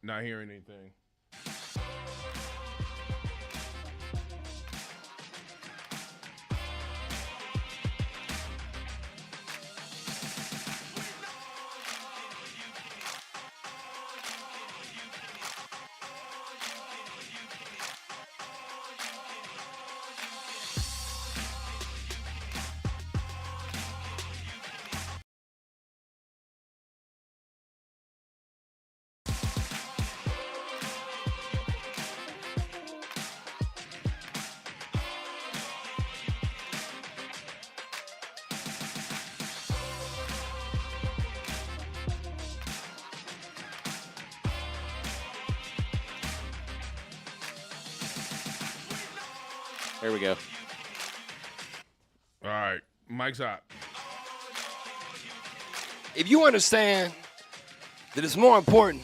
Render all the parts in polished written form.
not hearing anything. There we go. All right, mic's hot. If you understand that it's more important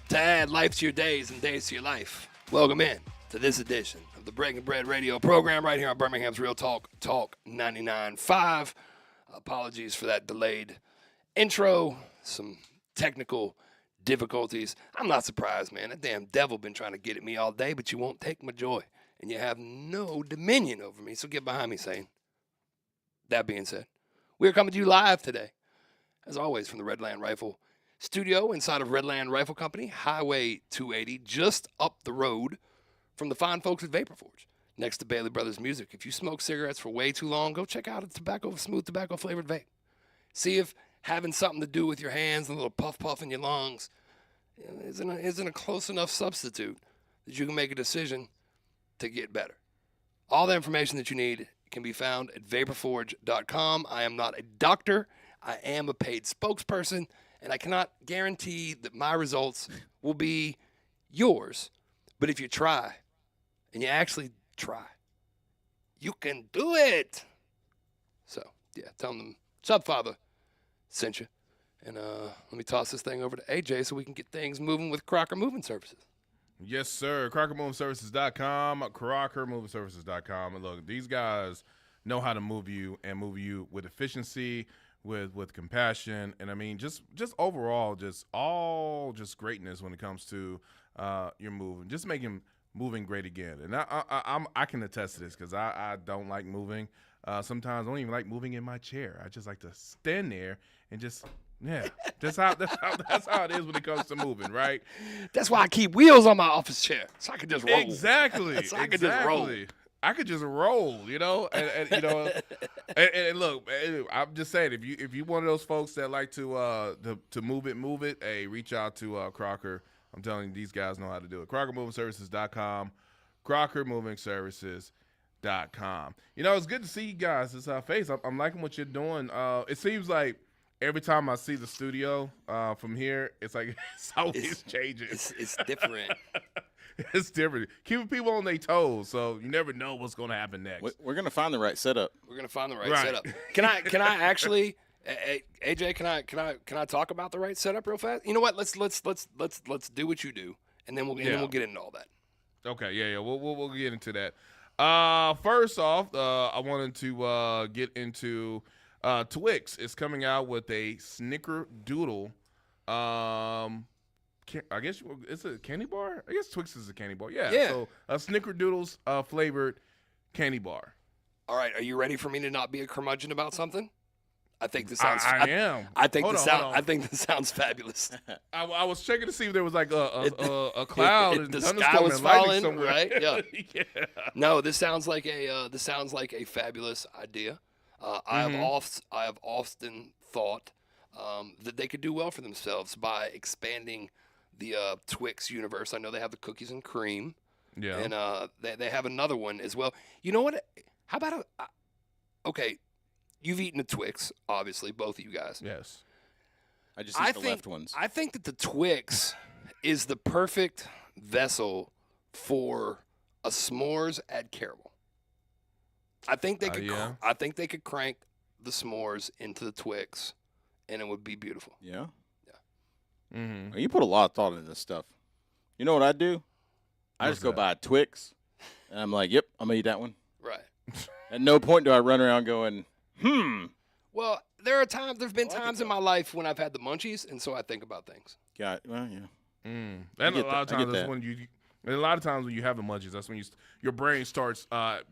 to add life to your days than days to your life, welcome in to this edition of the Breaking Bread Radio program right here on Birmingham's Real Talk, Talk 99.5. Apologies for that delayed intro, some technical difficulties. I'm not surprised, man. That damn devil been trying to get at me all day, but you won't take my joy, and you have no dominion over me, so get behind me, Satan. That being said, we are coming to you live today, as always, from the Redland Rifle Studio inside of Redland Rifle Company, Highway 280, just up the road from the fine folks at Vapor Forge, next to Bailey Brothers Music. If you smoke cigarettes for way too long, go check out a smooth tobacco-flavored vape. See if having something to do with your hands and a little puff in your lungs isn't a close enough substitute that you can make a decision to get better. All the information that you need can be found at vaporforge.com. I am not a doctor. I am a paid spokesperson, and I cannot guarantee that my results will be yours. But if you try, and you actually try, you can do it. So, yeah, tell them Subfather sent you. And let me toss this thing over to AJ so we can get things moving with Crocker Moving Services. Yes, sir. CrockerMovingServices.com, CrockerMovingServices.com. And look, these guys know how to move you and move you with efficiency, with compassion, and I mean just overall, just greatness when it comes to your moving, just making moving great again. And I can attest to this because I don't like moving. Sometimes I don't even like moving in my chair. I just like to stand there and just. Yeah, that's how it is when it comes to moving, right? That's why I keep wheels on my office chair, so I can just roll. Exactly. So I can just roll. I could just roll, you know, and you know, and look, I'm just saying, if you one of those folks that like to move it, hey, reach out to Crocker. I'm telling you, these guys know how to do it. CrockerMovingServices.com, CrockerMovingServices.com. You know, it's good to see you guys. This face. I'm liking what you're doing. It seems like every time I see the studio from here, it's like it's always changing. It's different. It's different. Keeping people on their toes, so you never know what's going to happen next. We're gonna find the right setup. We're gonna find the right setup. Can I actually, AJ? Can I talk about the right setup real fast? You know what? Let's do what you do, and then we'll get into all that. Okay. Yeah. We'll get into that. First off, I wanted to get into Twix is coming out with a Snickerdoodle. I guess it's a candy bar. I guess Twix is a candy bar. Yeah. So a Snickerdoodles flavored candy bar. All right. Are you ready for me to not be a curmudgeon about something? I think this sounds. I am. I think this sounds fabulous. I was checking to see if there was like a cloud and the thunderstorm sky was and lightning falling, somewhere. right? Yeah. Yeah. No, this sounds like a fabulous idea. I have often thought that they could do well for themselves by expanding the Twix universe. I know they have the cookies and cream. Yeah. And they have another one as well. You know what? How about okay, you've eaten a Twix, obviously, both of you guys. Yes. I just eat the left ones. I think that the Twix is the perfect vessel for a s'mores at caramel. I think they could. I think they could crank the s'mores into the Twix, and it would be beautiful. Yeah. Yeah. Mm-hmm. You put a lot of thought into this stuff. You know what I do? I just go buy a Twix, and I'm like, "Yep, I'm gonna eat that one." Right. At no point do I run around going, Well, there've been times in my life when I've had the munchies, and so I think about things. Well, yeah. And a lot of times that's when and a lot of times when you have the munchies, that's when your brain starts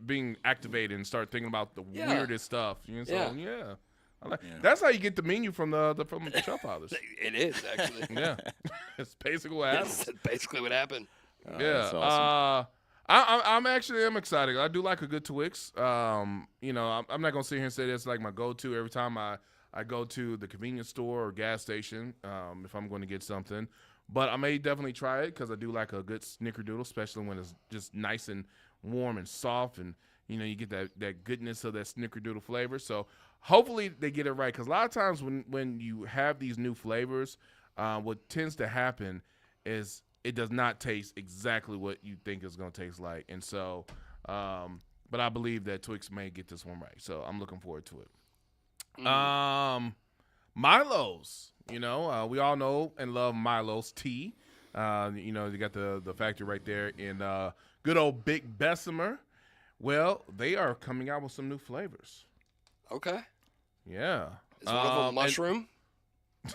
being activated and start thinking about the weirdest stuff. You know, so that's how you get the menu from the Chef Fathers. It is actually. Yeah, it's basically what happened. It's basically what happened. Yeah, that's awesome. I'm excited. I do like a good Twix. I'm not gonna sit here and say that's like my go-to every time I go to the convenience store or gas station if I'm going to get something. But I may definitely try it because I do like a good snickerdoodle, especially when it's just nice and warm and soft, and you get that goodness of that snickerdoodle flavor. So hopefully they get it right, because a lot of times when you have these new flavors, what tends to happen is it does not taste exactly what you think it's going to taste like. And so, but I believe that Twix may get this one right. So I'm looking forward to it. Milo's, we all know and love Milo's tea. You got the factory right there in good old Big Bessemer. Well, they are coming out with some new flavors. Okay. Yeah. Is one of them mushroom?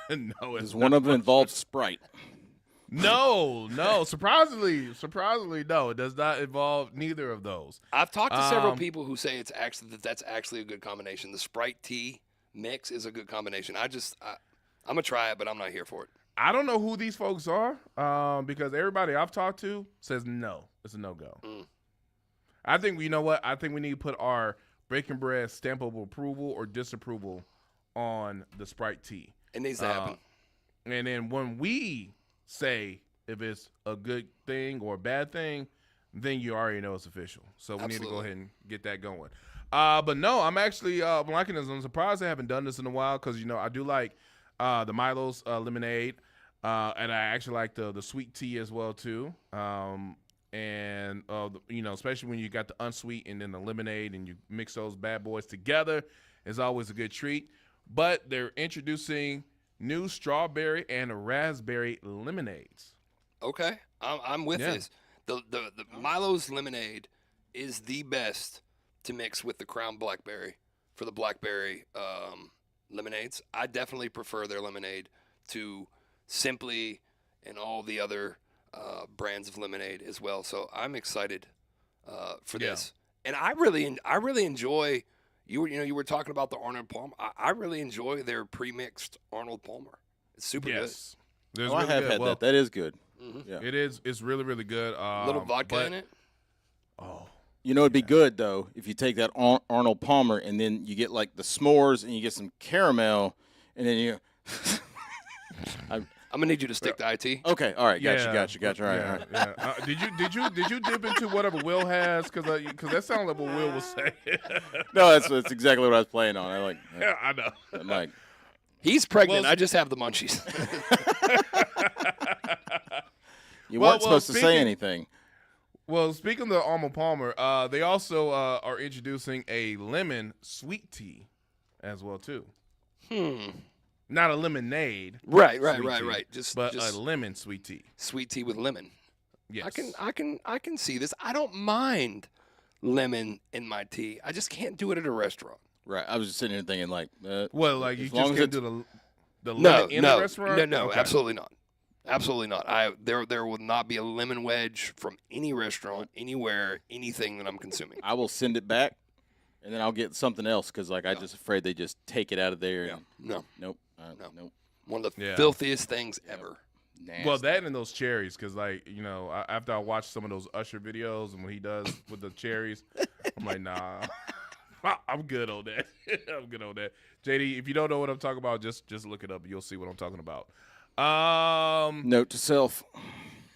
No, Does one of them involve Sprite? No. Surprisingly, no. It does not involve neither of those. I've talked to several people who say that's actually a good combination. The Sprite tea mix is a good combination. I'm gonna try it, but I'm not here for it. I don't know who these folks are because everybody I've talked to says no. It's a no-go. I think, you know what? I think we need to put our Breaking Bread stamp of approval or disapproval on the Sprite tea. It needs to happen. And then when we say if it's a good thing or a bad thing, then you already know it's official. So we need to go ahead and get that going. But no, I'm actually liking this. I'm surprised I haven't done this in a while because, I do like the Milo's lemonade, and I actually like the sweet tea as well, too. And, especially when you got the unsweet and then the lemonade and you mix those bad boys together, it's always a good treat. But they're introducing new strawberry and raspberry lemonades. Okay, I'm with this. The Milo's lemonade is the best to mix with the Crown Blackberry for the blackberry lemonades. I definitely prefer their lemonade to Simply and all the other brands of lemonade as well. So I'm excited for this, and I really enjoy. You were talking about the Arnold Palmer. I really enjoy their pre-mixed Arnold Palmer. It's super good. I have had that. That is good. Mm-hmm. Yeah. It is. It's really, really good. A little vodka in it. Oh. It'd be good, though, if you take that Arnold Palmer and then you get, like, the s'mores and you get some caramel, and then you I'm going to need you to stick to IT. Okay, all right, got you. All right. Yeah. Did you dip into whatever Will has? Because that sounds like what Will was saying. No, that's exactly what I was playing on. Yeah, I know. I'm like, he's pregnant. I just have the munchies. you weren't supposed to say anything. Well, speaking of the Arnold Palmer, they also are introducing a lemon sweet tea as well, too. Not a lemonade. Right. Just a lemon sweet tea. Sweet tea with lemon. Yes. I can see this. I don't mind lemon in my tea. I just can't do it at a restaurant. Right. I was just sitting here thinking you just can't do the lemon in a restaurant? No, okay. Absolutely not. Absolutely not. There will not be a lemon wedge from any restaurant, anywhere, anything that I'm consuming. I will send it back, and then I'll get something else because I'm just afraid they just take it out of there. No. Nope. Nope. One of the filthiest things ever. Nasty. Well, that and those cherries, because after I watched some of those Usher videos and what he does with the cherries, I'm like, nah, I'm good on that. I'm good on that. JD, if you don't know what I'm talking about, just look it up. You'll see what I'm talking about. Note to self.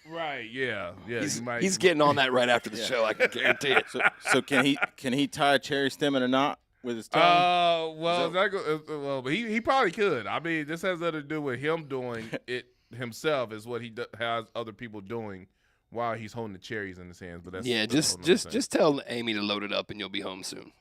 Right? Yeah. He's getting on that right after the show. I can guarantee it. So can he tie a cherry stem in a knot with his tongue? But he probably could. I mean, this has nothing to do with him doing it himself. Is what he has other people doing while he's holding the cherries in his hands. But that's just tell Amy to load it up, and you'll be home soon.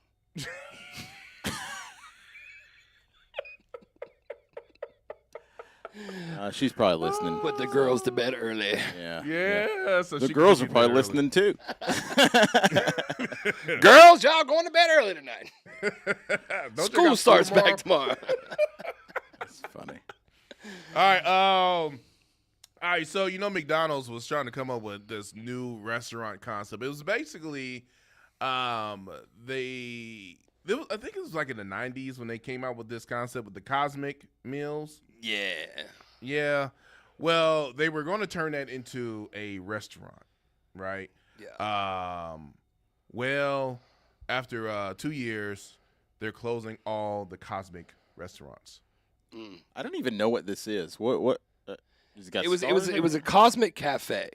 She's probably listening. Put the girls to bed early. Yeah. So the girls are probably listening too. Girls, y'all going to bed early tonight. School starts back tomorrow. That's funny. All right. All right, so McDonald's was trying to come up with this new restaurant concept. It was basically, I think it was like in the '90s when they came out with this concept with the cosmic meals. Yeah. Yeah, well, they were going to turn that into a restaurant, right? Yeah. Well, after 2 years, they're closing all the cosmic restaurants. I don't even know what this is. What? It was a cosmic cafe.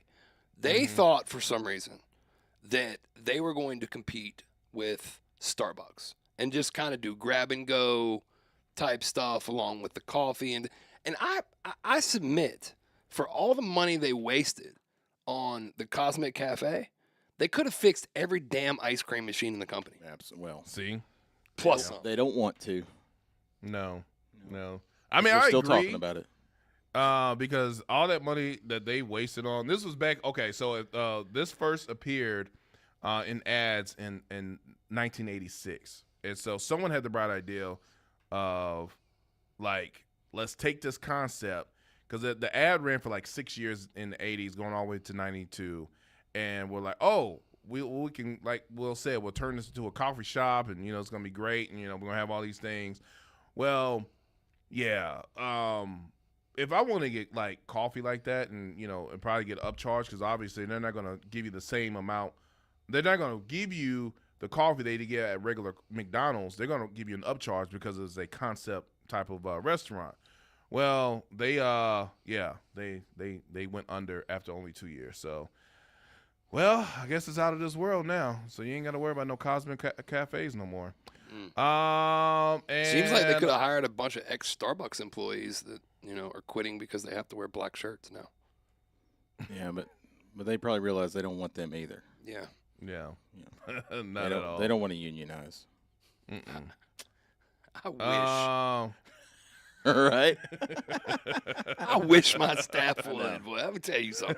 They thought for some reason that they were going to compete with Starbucks and just kind of do grab and go type stuff along with the coffee and I submit for all the money they wasted on the Cosmic Cafe, they could have fixed every damn ice cream machine in the company. Absolutely. Well, See? Plus some. they don't want to. No. I mean, We're I still agree. talking about it. Because all that money that they wasted on this was back. Okay, so this first appeared in ads in 1986, and so someone had the bright idea of like, let's take this concept because the ad ran for like 6 years in the 80s, going all the way to 92, and we're like, oh, we can, like we'll turn this into a coffee shop, and it's gonna be great, and we're gonna have all these things. Well, yeah. If I want to get like coffee like that and and probably get upcharged, because obviously they're not gonna give you the same amount. They're not gonna give you the coffee they get at regular McDonald's. They're gonna give you an upcharge because it's a concept type of restaurant. Well, they went under after only 2 years. So, well, I guess it's out of this world now. So you ain't got to worry about no cosmic cafes no more. And Seems like they could have hired a bunch of ex-Starbucks employees that are quitting because they have to wear black shirts now. Yeah, but they probably realize they don't want them either. Yeah. Yeah. Not at all. They don't want to unionize. I wish. Right? I wish my staff would. Boy, let me tell you something.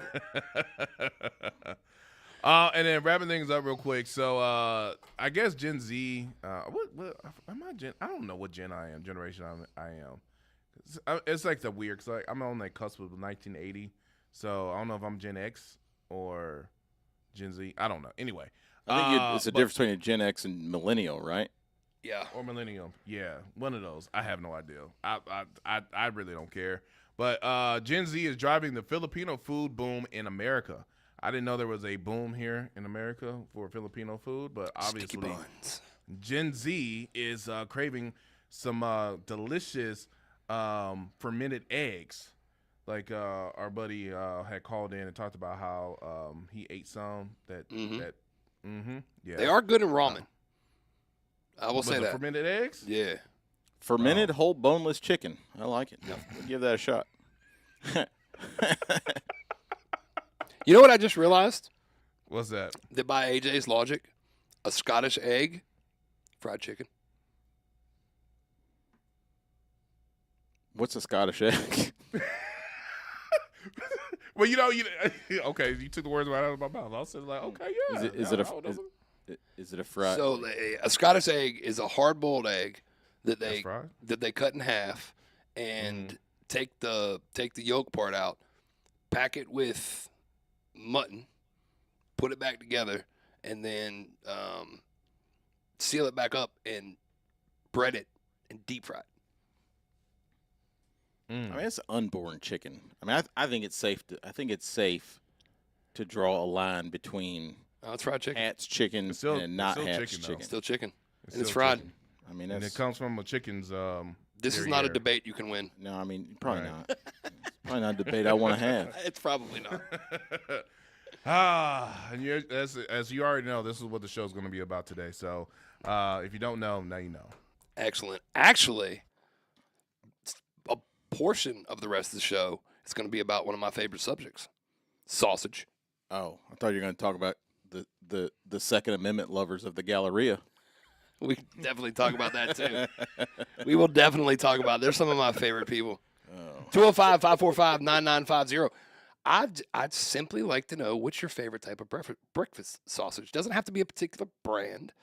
And then wrapping things up real quick. So I guess Gen Z. What am I? I don't know what generation I am. It's like the weird. Cause I'm on that cusp of 1980. So I don't know if I'm Gen X or Gen Z. I don't know. Anyway, I think it's a difference between a Gen X and millennial, right? Yeah. Or millennial. Yeah, one of those. I have no idea. I really don't care. But Gen Z is driving the Filipino food boom in America. I didn't know there was a boom here in America for Filipino food, but obviously Gen Z is craving some delicious fermented eggs. Like our buddy had called in and talked about how he ate some yeah. They are good in ramen. I will say the that. Fermented eggs? Yeah. Fermented whole boneless chicken. I like it. We'll give that a shot. You know what I just realized? What's that? That by AJ's logic, a Scottish egg, fried chicken. What's a Scottish egg? Well, okay, you took the words right out of my mouth. I was like, okay, yeah. Is it a fried? So a Scottish egg is a hard-boiled egg that they cut in half and take the yolk part out, pack it with mutton, put it back together, and then seal it back up and bread it and deep fry it. I mean, it's unborn chicken. I mean, I think it's safe to draw a line between it's fried chicken. Hatch chicken and not Hatch chicken. Still chicken. And it's still fried. chicken. I mean, And it comes from a chicken's. This is not a debate you can win. No, I mean, probably not. It's probably not a debate I want to have. It's probably not. And as you already know, this is what the show's going to be about today. So if you don't know, now you know. Excellent. Actually, a portion of the rest of the show is going to be about one of my favorite subjects, sausage. Oh, I thought you were going to talk about the Second Amendment lovers of the Galleria. We can definitely talk about that, too. We will definitely talk about it. They're some of my favorite people. 205-545-9950. I'd simply like to know what's your favorite type of breakfast sausage. Doesn't have to be a particular brand,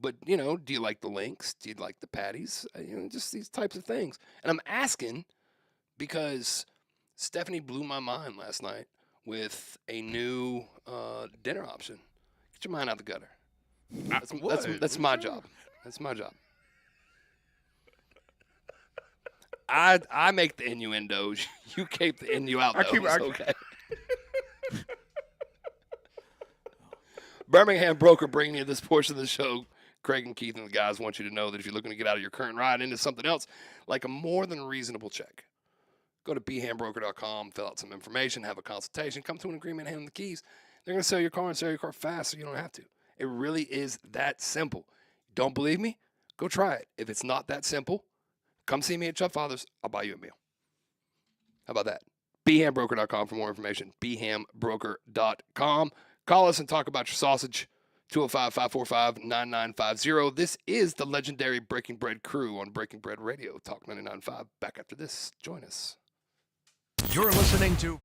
but, do you like the links? Do you like the patties? Just these types of things. And I'm asking because Stephanie blew my mind last night with a new dinner option. Get your mind out the gutter. That's What my you job. That's my job. I make the innuendos. You keep the innuendos. Okay. Birmingham Broker bringing you this portion of the show. Craig and Keith and the guys want you to know that if you're looking to get out of your current ride into something else, like a more than reasonable check, go to bhambroker.com, fill out some information, have a consultation, come to an agreement, hand them the keys. They're going to sell your car and sell your car fast so you don't have to. It really is that simple. Don't believe me? Go try it. If it's not that simple, come see me at Chubb Fathers. I'll buy you a meal. How about that? bhambroker.com for more information. bhambroker.com. Call us and talk about your sausage. 205-545-9950. This is the legendary Breaking Bread crew on Breaking Bread Radio. Talk 99.5. Back after this. Join us. You're listening to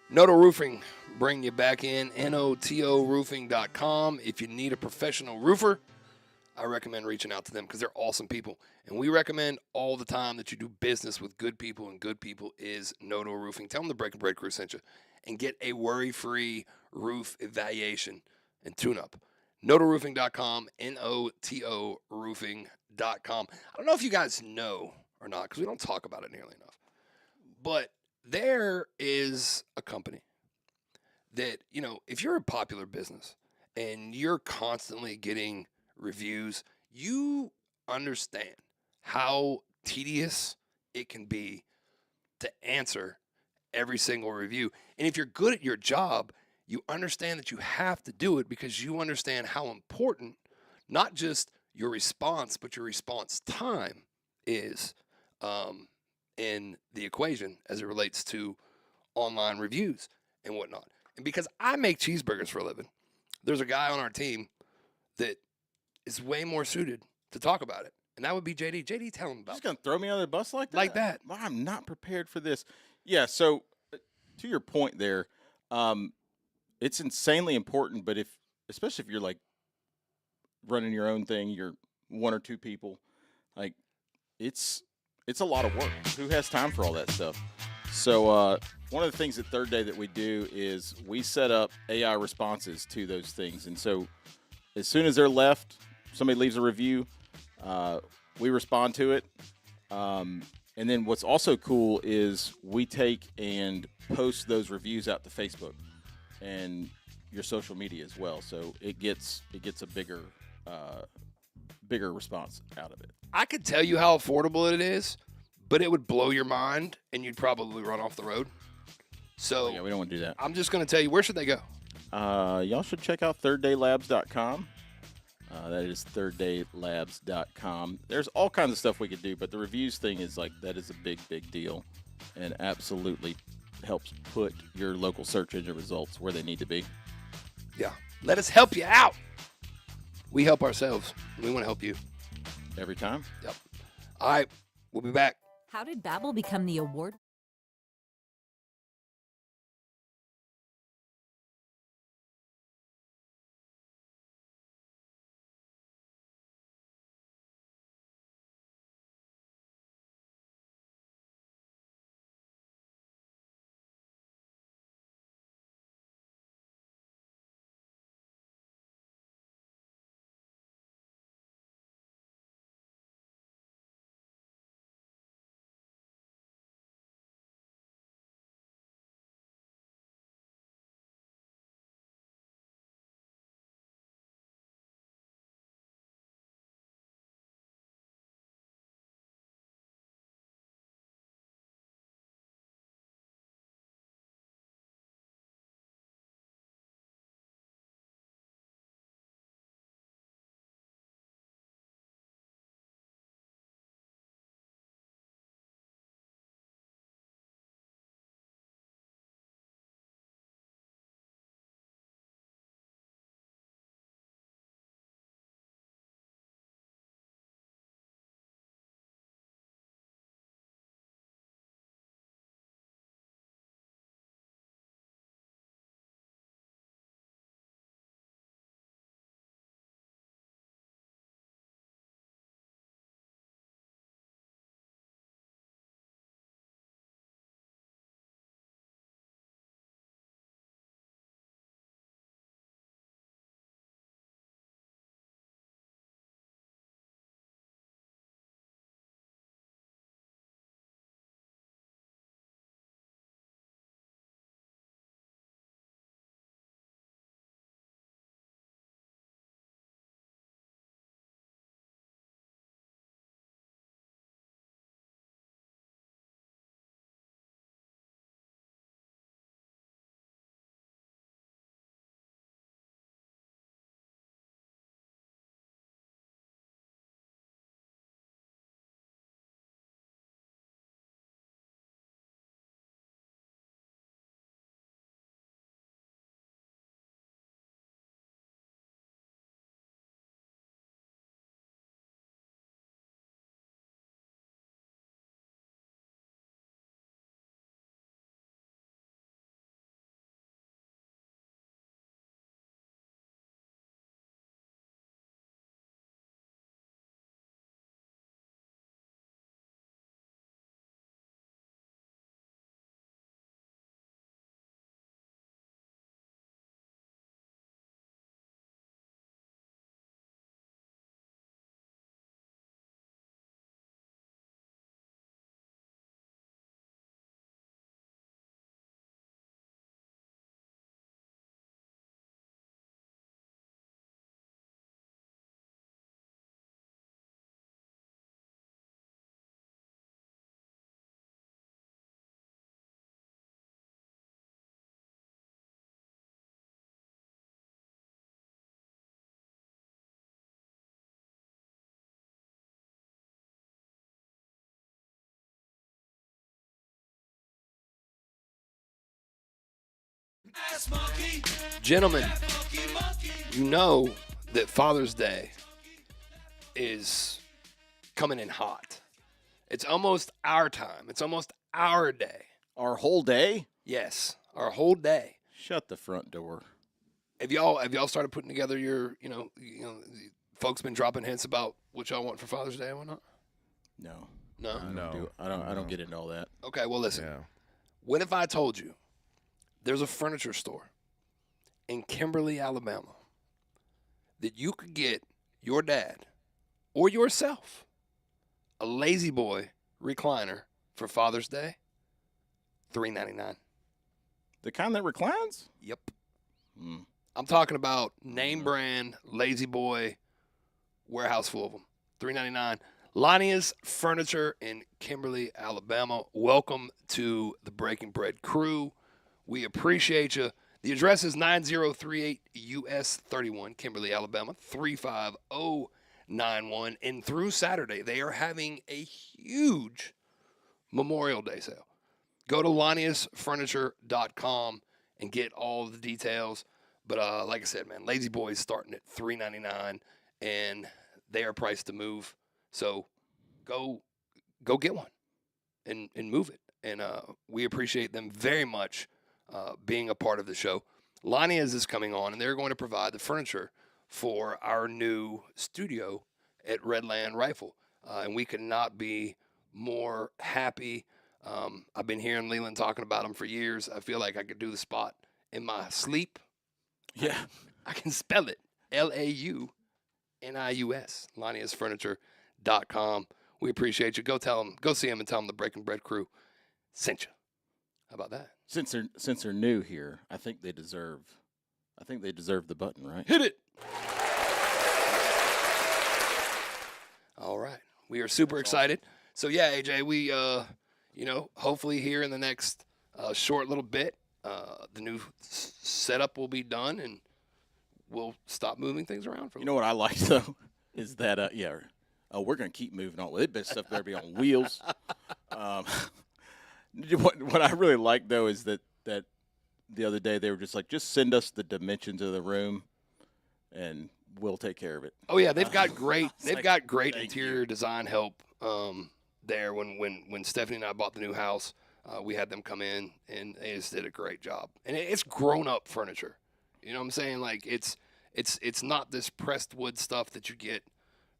Noto Roofing, bring you back in. NOTOroofing.com. If you need a professional roofer, I recommend reaching out to them because they're awesome people. And we recommend all the time that you do business with good people, and good people is Noto Roofing. Tell them the Breaking Bread crew sent you and get a worry-free roof evaluation and tune-up. NotoRoofing.com, NOTORoofing.com. I don't know if you guys know or not because we don't talk about it nearly enough. But there is a company that, if you're a popular business and you're constantly getting reviews, you understand how tedious it can be to answer every single review. And if you're good at your job, you understand that you have to do it because you understand how important not just your response, but your response time is in the equation as it relates to online reviews and whatnot. And because I make cheeseburgers for a living, there's a guy on our team that is way more suited to talk about it. And that would be JD. JD, tell him You're about just going to throw me under the bus like that? Like that. Well, I'm not prepared for this. Yeah, so to your point there, it's insanely important, but especially if you're like running your own thing, you're one or two people, like it's a lot of work. Who has time for all that stuff? So one of the things at Third Day that we do is we set up AI responses to those things. And so as soon as they're left, somebody leaves a review, we respond to it. And then what's also cool is we take and post those reviews out to Facebook and your social media as well. So it gets a bigger response out of it. I could tell you how affordable it is, but it would blow your mind and you'd probably run off the road. So Yeah, we don't want to do that. I'm just going to tell you, where should they go? Y'all should check out thirddaylabs.com. That is thirddaylabs.com. There's all kinds of stuff we could do, but the reviews thing is that is a big, big deal and absolutely helps put your local search engine results where they need to be. Yeah. Let us help you out. We help ourselves. We want to help you. Every time. Yep. All right. We'll be back. How did Babbel become the award Gentlemen, you know that Father's Day is coming in hot. It's almost our time. It's almost our day. Our whole day? Yes, our whole day. Shut the front door. Have y'all started putting together your, folks been dropping hints about what y'all want for Father's Day and whatnot? No. No? I don't get into all that. Okay, well, listen. Yeah. What if I told you there's a furniture store in Kimberly, Alabama that you could get your dad or yourself a Lazy Boy recliner for Father's Day? $3.99. The kind that reclines? Yep. Mm. I'm talking about name brand Lazy Boy, warehouse full of them. $3.99. Lania's Furniture in Kimberly, Alabama. Welcome to the Breaking Bread crew. We appreciate you. The address is 9038 US 31, Kimberly, Alabama, 35091. And through Saturday, they are having a huge Memorial Day sale. Go to laniasfurniture.com and get all the details. But like I said, man, Lazy Boy is starting at $3.99, and they are priced to move. So go get one and move it. And we appreciate them very much being a part of the show. Lania's is coming on, and they're going to provide the furniture for our new studio at Redland Rifle. And we could not be more happy. I've been hearing Leland talking about them for years. I feel like I could do the spot in my sleep. Yeah. I can spell it. LAUNIUS. LaniasFurniture.com. We appreciate you. Go see them and tell them the Breaking Bread crew sent you. How about that? Since they're new here, I think they deserve the button, right? Hit it. All right. We are super excited. So yeah, AJ, we hopefully here in the next short little bit, the new setup will be done and we'll stop moving things around for a You know what I like though is that we're gonna keep moving on with it, but stuff better be on wheels. What I really like though is that the other day they were just like, just send us the dimensions of the room, and we'll take care of it. Oh yeah, they've got great like, interior design help there. When Stephanie and I bought the new house, we had them come in and they just did a great job. And it's grown up furniture. You know what I'm saying? Like it's not this pressed wood stuff that you get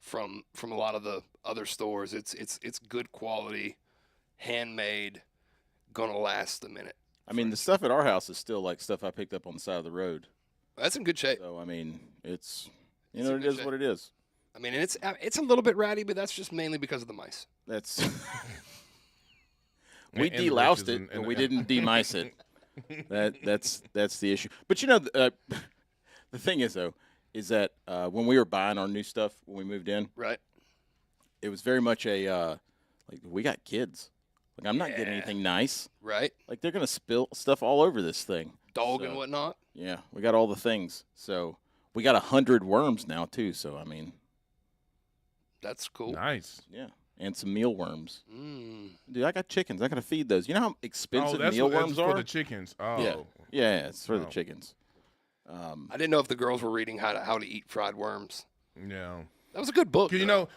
from a lot of the other stores. It's good quality, handmade, gonna last a minute. I mean, the stuff at our house is still like stuff I picked up on the side of the road. That's in good shape. So I mean, it's It's it in good is shape. what it is. I mean, and it's a little bit ratty, but that's just mainly because of the mice. That's we And the deloused roaches it, and- but we didn't demice it. That's the issue. But the thing is though, is that when we were buying our new stuff when we moved in, Right. it was very much a like we got kids. Like I'm not getting Yeah. anything nice. Right. Like they're gonna spill stuff all over this thing. Dog So, and whatnot. Yeah, we got all the things. So we got 100 worms now too. So I mean, That's cool. Nice. yeah, and some mealworms. Mm. Dude, I got chickens. I gotta feed those. You know how expensive that's mealworms for are? the chickens. Oh. Yeah, it's for the Wow. chickens. I didn't know if the girls were reading how to eat fried worms. Yeah. That was a good book. Cause though.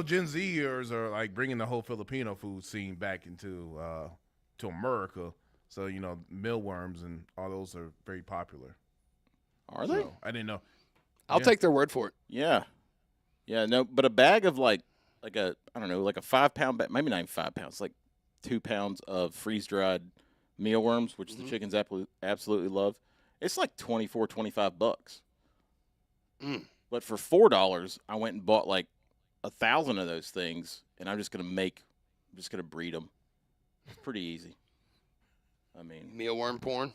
Gen Zers are like bringing the whole Filipino food scene back into to America. So mealworms and all those are very popular. Are they? So, I didn't know. I'll yeah. take their word for it. Yeah. No, but a bag of like a 5 pound bag, maybe not even 5 pounds, like 2 pounds of freeze dried mealworms, which the chickens absolutely love. It's like $25. Mm. But for $4, I went and bought like 1,000 of those things, and I'm just gonna breed them. It's pretty easy. I mean, Mealworm porn.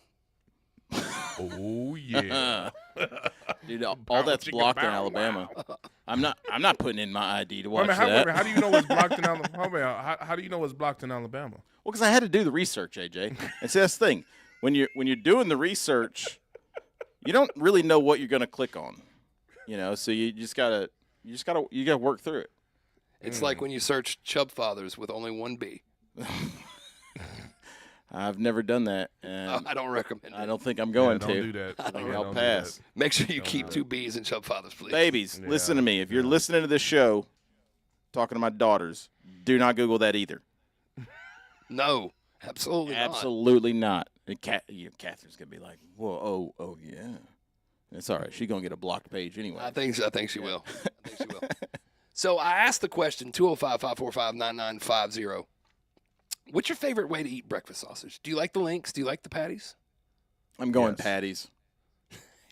Oh yeah. dude, all Bow that's chicka blocked in bow Alabama. wow. I'm not putting in my ID to watch Wait a minute, that. how do you know what's blocked in Alabama? How do you know what's blocked in Alabama? Well, because I had to do the research, AJ. And see, that's the thing. When you're doing the research, you don't really know what you're going to click on. So you gotta work through it. It's like when you search Chub Fathers with only one B. I've never done that, and I don't recommend it. I don't think I'm going don't to. do that. I think Yeah, I'll don't do pass. Make sure you Don't keep do 2 B's and Chub Fathers, please. Babies, Yeah, listen to me. If you're yeah. listening to this show, talking to my daughters, do not Google that either. No, absolutely not. Absolutely not. And Catherine's gonna be like, "Whoa, oh, yeah." It's all right. She's gonna get a blocked page anyway. I think she will. I think she will. So I asked the question, 205-545-9950. What's your favorite way to eat breakfast sausage? Do you like the links? Do you like the patties? I'm going Yes. patties.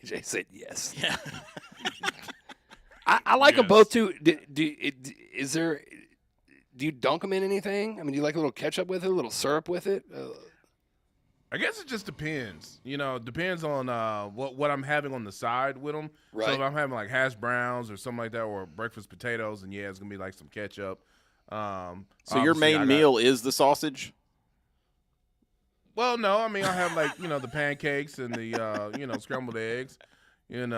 Jay said yes. Yeah. I like them Yes. both too. Do you dunk them in anything? I mean, do you like a little ketchup with it, a little syrup with it? I guess it just depends. You know, it depends on what I'm having on the side with them. Right. So if I'm having like hash browns or something like that, or breakfast potatoes, and yeah, it's gonna be like some ketchup. So your main meal is the sausage? Well, no, I mean I have like the pancakes and the scrambled eggs. But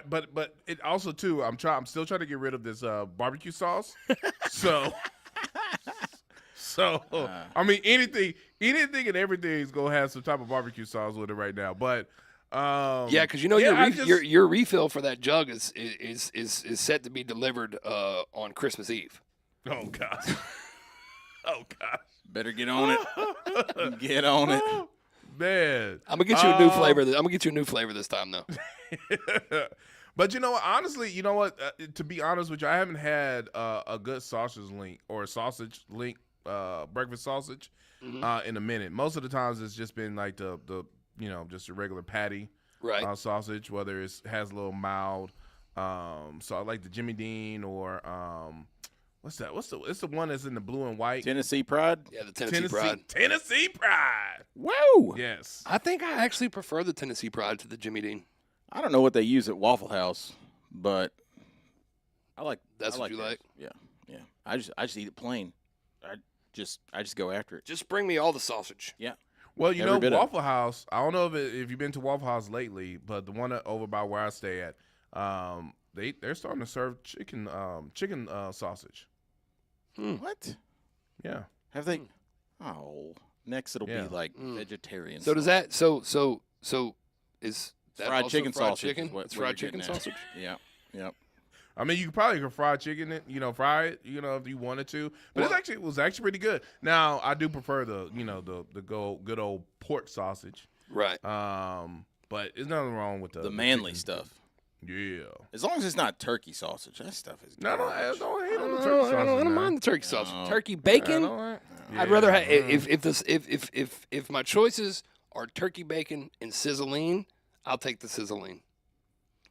but it also too. I'm still trying to get rid of this barbecue sauce. So I mean anything and everything is gonna have some type of barbecue sauce with it right now. But Yeah, because your refill for that jug is set to be delivered on Christmas Eve. Oh gosh. Oh gosh. Better get on it. Get on it. Man. I'm gonna get you a new flavor. I'm gonna get you a new flavor this time, though. But honestly, to be honest with you, I haven't had a good sausage link or a sausage link breakfast sausage in a minute. Most of the times it's just been like the just a regular patty Right. sausage, whether it has a little mild. So I like the Jimmy Dean or what's that? It's the one that's in the blue and white. Tennessee Pride? Yeah, the Tennessee Pride. Tennessee Pride. Whoa. Yes. I think I actually prefer the Tennessee Pride to the Jimmy Dean. I don't know what they use at Waffle House, but I like That's I what you theirs. like? Yeah. Yeah. I just eat it plain. I just go after it. Just bring me all the sausage. Yeah. Well, Every bit of it. Waffle House. I don't know if you've been to Waffle House lately, but the one over by where I stay at, they're starting to serve chicken sausage. What? Yeah. Have they? Oh, next it'll Yeah. be like vegetarian. So does that? So is that fried also chicken fried sausage? chicken? Is what, It's what fried you're chicken getting at. sausage. Yeah. Yep. I mean, you probably could fry chicken it, fry it, if you wanted to. But it was actually pretty good. Now, I do prefer the good old pork sausage. Right. But there's nothing wrong with The manly chicken. stuff. Yeah. As long as it's not turkey sausage, that stuff is. No, garbage. don't hate on the I turkey don't, sausage. I don't man. mind the turkey sausage. No. Turkey I bacon. don't- I'd Yeah. rather have if my choices are turkey bacon and sizzling, I'll take the sizzling.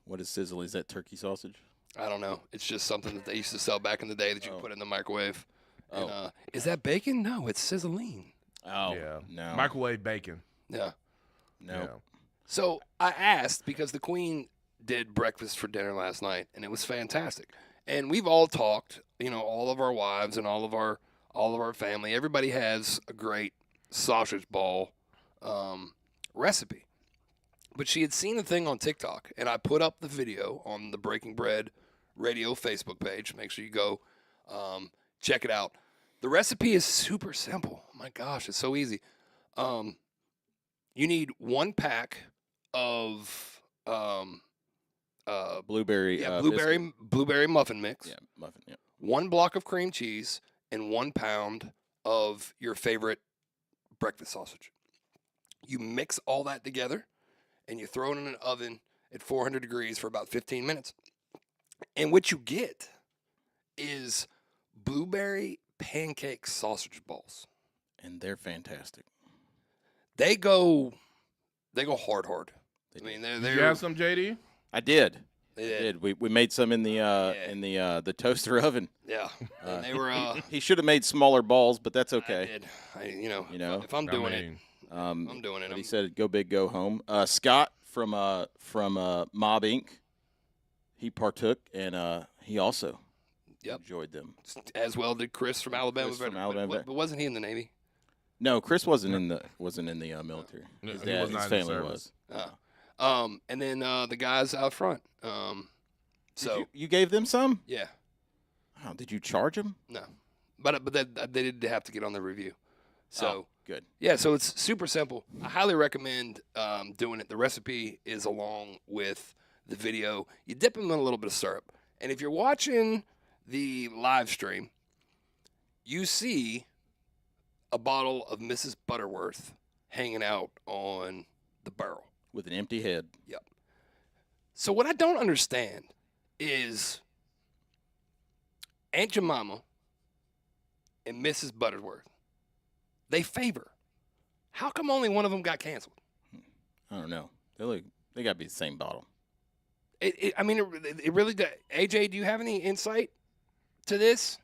What is sizzle? Is that turkey sausage? I don't know. It's just something that they used to sell back in the day that you could put in the microwave. And, Oh. is that bacon? No, it's sizzling. Oh, Yeah. no. Microwave bacon. Yeah. No. Yeah. So I asked because the Queen did breakfast for dinner last night, and it was fantastic. And we've all talked, all of our wives and all of our family. Everybody has a great sausage ball recipe. But she had seen a thing on TikTok, and I put up the video on the Breaking Bread Radio Facebook page. Make sure you go check it out. The recipe is super simple. Oh my gosh, it's so easy. You need 1 pack of Blueberry. blueberry muffin mix, biscuit. Yeah, muffin. Yeah. 1 block of cream cheese, and 1 pound of your favorite breakfast sausage. You mix all that together, and you throw it in an oven at 400 degrees for about 15 minutes. And what you get is blueberry pancake sausage balls. And they're fantastic. They go hard. I mean, Did they're you have some, JD? I did. They I did. did. We made some in the toaster oven. Yeah, and they were. He should have made smaller balls, but that's I okay. did. If I'm I doing it, mean, I'm doing it. But he said, "Go big, go home." Scott from Mob Inc. He partook, and he also enjoyed them. As well did Chris from Alabama. Chris from But- Alabama. But wasn't he in the Navy? No, Chris wasn't in the military. No, His he dad, was not his in the family service. was. And then the guys out front. Did you gave them some? Yeah, Oh, did you charge them? no, but they did have to get on the review. So good. yeah, so it's super simple. I highly recommend doing it. The recipe is along with the video. You dip them in a little bit of syrup, and if you're watching the live stream, you see a bottle of Mrs. Butterworth hanging out on the barrel. With an empty head. Yep. So what I don't understand is Aunt Jemima and Mrs. Butterworth, they favor. How come only one of them got canceled? I don't know. They got to be the same bottle. I mean, it really does. AJ, do you have any insight to this?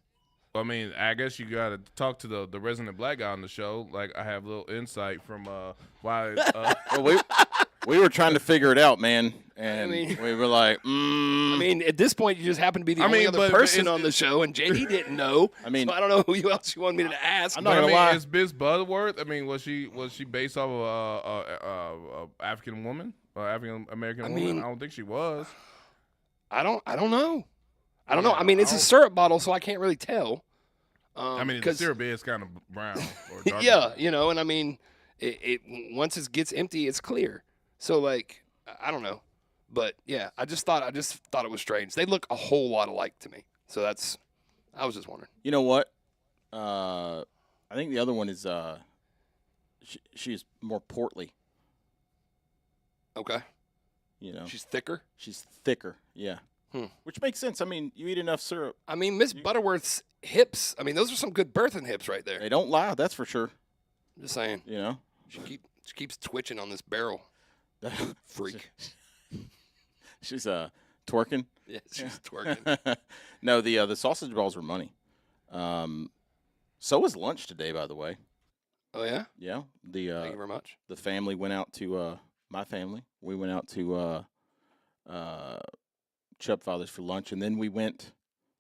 I mean, I guess you got to talk to the resident black guy on the show. Like, I have a little insight from why. Well, we were trying to figure it out, man, and I mean- we were like, I mean, at this point, you just happen to be the only other but person it's- on the show, and JD didn't know. I mean- so I don't know who else you want me to ask. I'm But not I gonna mean, lie. is Miss Butterworth? I mean, was she based off of a African woman or African American woman? mean- I don't think she was. I don't know. I don't know. Yeah, I mean, it's I a don't- syrup bottle, so I can't really tell. I mean, the 'cause- syrup is kind of brown. Or dark yeah, brown. you know, and I mean, it once it gets empty, it's clear. So like, I don't know, but yeah, I just thought it was strange. They look a whole lot alike to me. So I was just wondering. you know what? I think the other one is she's more portly. Okay, You know, she's thicker. she's thicker. Yeah, Hmm. which makes sense. I mean, you eat enough syrup, I mean, Miss Butterworth's hips. I mean, those are some good birthing hips right there. they don't lie. That's for sure. Just saying, You know, she keeps twitching on this barrel. Freak. she's twerking. Yeah, she's twerking. No, the sausage balls were money. So was lunch today, by the way. Oh yeah. Yeah, Thank you very much. the family went out to my family. We went out to Chubb Fathers for lunch, and then we went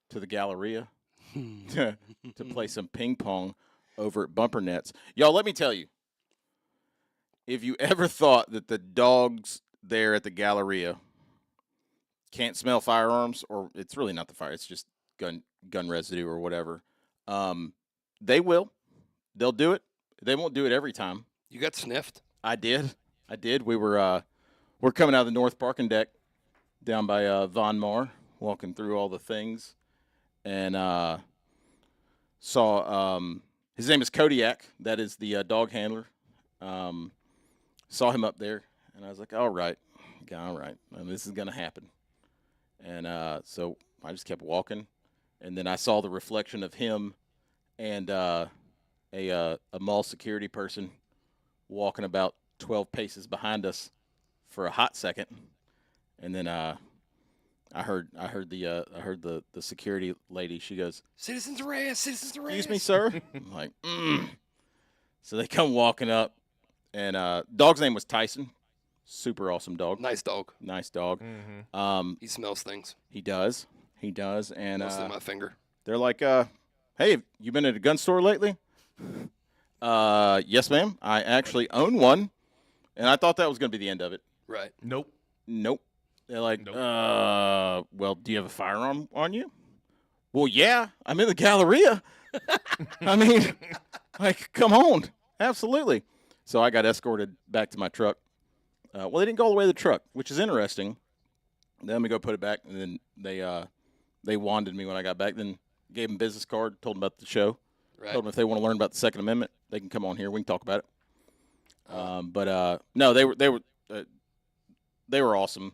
to the Galleria to play some ping pong over at Bumper Nets. Y'all, let me tell you, if you ever thought that the dogs there at the Galleria can't smell firearms, or it's really not the fire, it's just gun residue or whatever, they will. They'll do it. They won't do it every time. You got sniffed. I did. We were we're coming out of the North Parking Deck down by Von Mar, walking through all the things, and saw his name is Kodiak. That is the dog handler. Saw him up there, and I was like, all right, this is gonna happen. And so I just kept walking, and then I saw the reflection of him and a mall security person walking about 12 paces behind us for a hot second, and then I heard the security lady. She goes, Citizens arrest. Citizens arrest. "Excuse me, sir." I'm like, So they come walking up, and dog's name was Tyson. Super awesome dog. Nice dog. Nice dog. Mm-hmm. He smells things. He does, and Mostly my finger. they're like, "Hey, have you been at a gun store lately?" Yes, ma'am. I actually own one, and I thought that was going to be the end of it. Right. Nope. Nope. They're like, Nope. well, do you have a firearm on you? Well, yeah, I'm in the Galleria. I mean, like, come on. Absolutely. So I got escorted back to my truck. Well, they didn't go all the way to the truck, which is interesting. Then we go put it back, and then they wanded me when I got back. Then gave them business card, told them about the show. Right. Told them if they want to learn about the Second Amendment, they can come on here. We can talk about it. But no, they were awesome.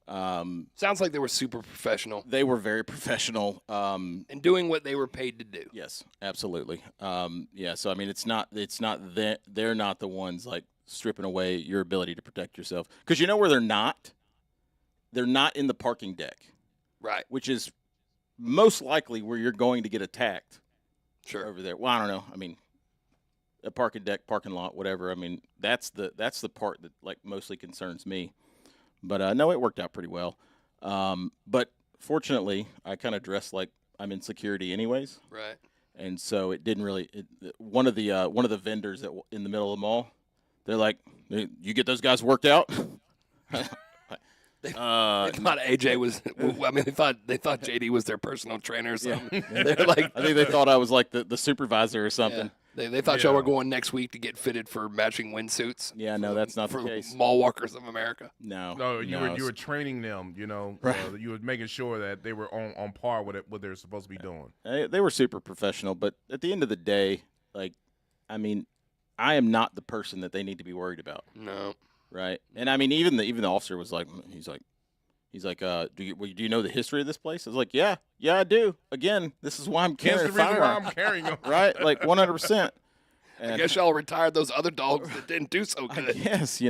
Sounds like they were super professional They were very professional. and doing what they were paid to do. Yes, absolutely. Yeah. So I mean, it's not they're not the ones like stripping away your ability to protect yourself, because you know where they're not. They're not in the parking deck, Right. which is most likely where you're going to get attacked. Sure. Over there. Well, I don't know. I mean, a parking deck, parking lot, whatever. I mean, that's the part that like mostly concerns me. But no, it worked out pretty well. But fortunately, I kind of dressed like I'm in security anyways, Right. and so it didn't really. One of the vendors in the middle of the mall, they're like, "You get those guys worked out?" They thought AJ was. I mean, they thought JD was their personal trainer or something. They're like, I think they thought I was like the supervisor or something. They thought y'all Yeah. were going next week to get fitted for matching windsuits. Yeah, no, that's not the for case. Mall Walkers of America. No, No, you no, were training them. You know, Right. you were making sure that they were on par with what they're supposed to be doing. They were super professional, but at the end of the day, like, I mean, I am not the person that they need to be worried about, No. right? And I mean, even the officer was like, he's like, do you know the history of this place? I was like, yeah, I do. Again, this is why I'm Hence carrying the a reason why firearm, I'm carrying them. right? Like 100%. I guess y'all retired those other dogs that didn't do so I good. guess,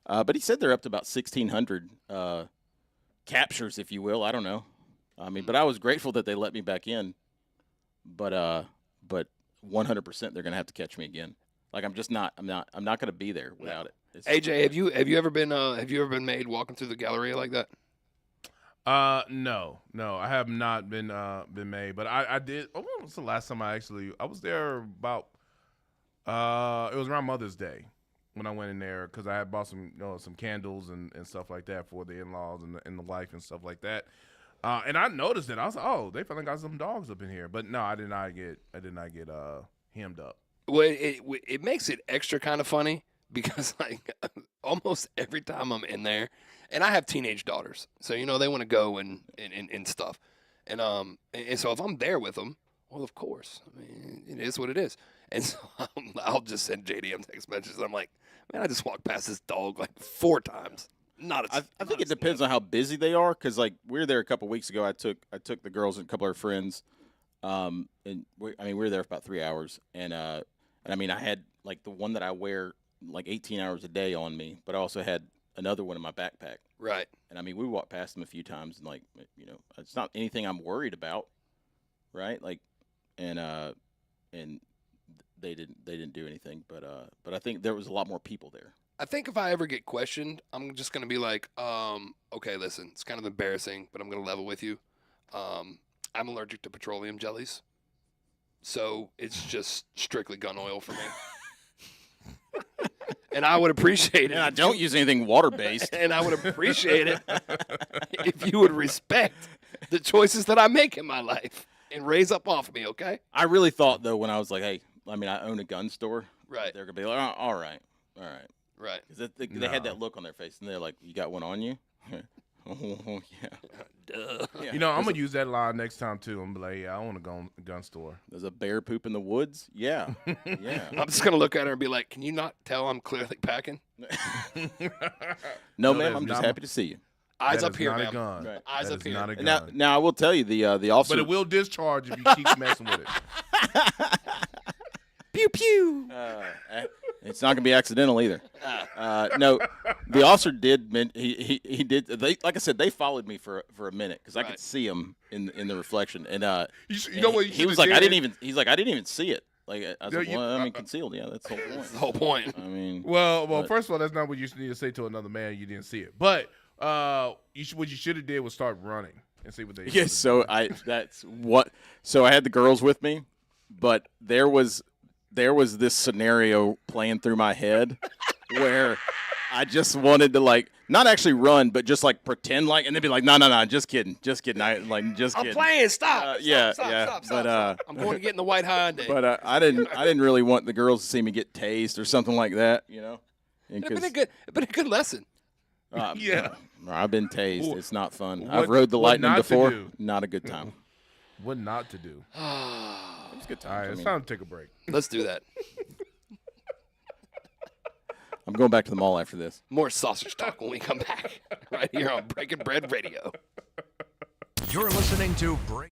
but he said they're up to about 1,600 captures, if you will. I don't know. I mean, but I was grateful that they let me back in. But 100% they're gonna have to catch me again. Like I'm not gonna be there without it. AJ, have you ever been made walking through the Galleria like that? No, I have not been made, but I did. When was the last time I was there about? It was around Mother's Day when I went in there because I had bought some candles and stuff like that for the in-laws and the wife and stuff like that. And I noticed it. I was like, oh, they finally got some dogs up in here. But no, I did not get hemmed up. Well, it makes it extra kind of funny because like almost every time I'm in there, and I have teenage daughters, so they want to go and stuff, and so if I'm there with them, well, of course, I mean it is what it is, and so I'll just send JDM text messages. I'm like, man, I just walked past this dog like 4 times. I think it depends on how busy they are, because like we were there a couple weeks ago. I took the girls and a couple of our friends, and we were there for about 3 hours, and I mean I had like the one that I wear like 18 hours a day on me, but I also had another one in my backpack. Right. And I mean we walked past them a few times, and like it's not anything I'm worried about, right? Like, and they didn't do anything, but I think there was a lot more people there. I think if I ever get questioned, I'm just going to be like, okay, listen, it's kind of embarrassing, but I'm going to level with you. I'm allergic to petroleum jellies, so it's just strictly gun oil for me. And I would appreciate it. And I don't use anything water-based. And I would appreciate it if you would respect the choices that I make in my life and raise up off me, okay? I really thought, though, when I was like, hey, I mean, I own a gun store. Right. They're going to be like, oh, all right. Right. Because they had that look on their face, and they're like, you got one on you? Oh, yeah. Duh. Yeah. I'm going to use that line next time, too. I'm going to be like, yeah, I own a gun store. There's a bear poop in the woods? Yeah. Yeah. I'm just going to look at her and be like, can you not tell I'm clearly packing? No, that ma'am, is I'm just not- happy to see you. Eyes That up is here, not a ma'am. gun. Right. Eyes That up is here. not a And gun. now I will tell you, the officer. But it will discharge if you keep messing with it. Pew, pew. It's not going to be accidental either. No, the officer did. He did. They, like I said, they followed me for a minute because I Right. could see him in the reflection. And You know what? You he was should've like, did? He's like, I didn't even see it. Like I was No, like, you- well, I mean, concealed. Yeah, that's the whole point. That's the whole point. I mean, Well, But- first of all, that's not what you need to say to another man. You didn't see it. But what you should have did was start running and see what they yes. So So I had the girls with me, but there was this scenario playing through my head where I just wanted to like not actually run, but just like pretend like, and they'd be like, no, just kidding. I just I'm kidding. playing. Stop. Yeah, Stop, yeah, Stop, but, stop. I'm going to get in the white Hyundai. But I didn't really want the girls to see me get tased or something like that, And It'd been a good lesson. Yeah. I've been tased. What- It's not fun. what- I've rode the what lightning not to before. do. Not a good time. What not to do? It was a good All time. right, it's time to take a break. Let's do that. I'm going back to the mall after this. More sausage talk when we come back. Right here on Breaking Bread Radio. You're listening to Break.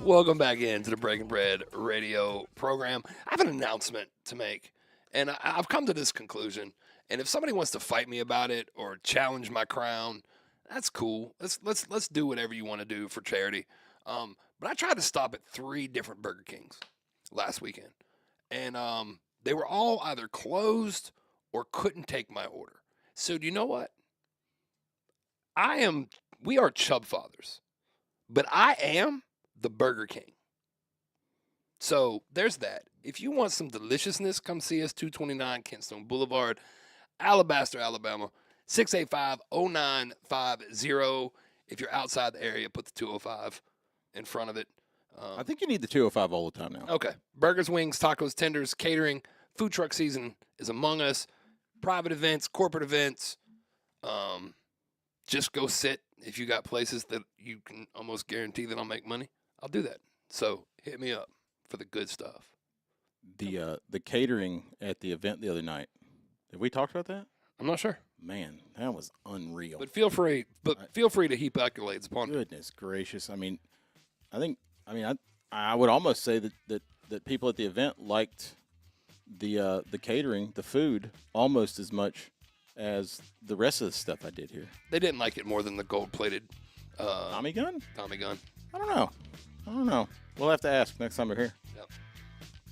Welcome back into the Breaking Bread radio program. I have an announcement to make, and I've come to this conclusion. And if somebody wants to fight me about it or challenge my crown, that's cool. Let's do whatever you want to do for charity. But I tried to stop at 3 different Burger Kings last weekend, and they were all either closed or couldn't take my order. So do you know what? We are Chub Fathers. But I am the Burger King. So there's that. If you want some deliciousness, come see us 229 Kentstone Boulevard, Alabaster, Alabama, 685-0950. If you're outside the area, put the 205 in front of it. I think you need the 205 all the time now. Okay. Burgers, wings, tacos, tenders, catering, food truck season is among us. Private events, corporate events. Just go sit. If you got places that you can almost guarantee that I'll make money, I'll do that. So hit me up for the good stuff. The catering at the event the other night. Have we talked about that? I'm not sure. Man, that was unreal. But feel free to heap accolades upon me. Goodness gracious. I would almost say that people at the event liked the catering, the food, almost as much as the rest of the stuff I did here. They didn't like it more than the gold-plated Tommy gun? Tommy gun. I don't know. We'll have to ask next time we're here. Yep.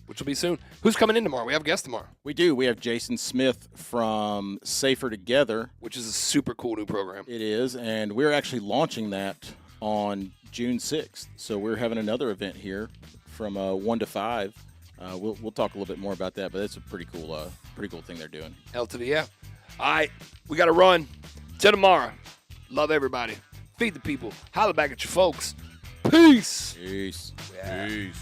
Which will be soon. Who's coming in tomorrow? We have a guest tomorrow. We do. We have Jason Smith from Safer Together. Which is a super cool new program. It is, and we're actually launching that on June 6th. So we're having another event here from 1 to 5. We'll talk a little bit more about that, but it's a pretty cool thing they're doing. L to the F. All right, we got to run. Till tomorrow. Love everybody. Feed the people. Holler back at your folks. Peace. Peace. Yeah. Peace.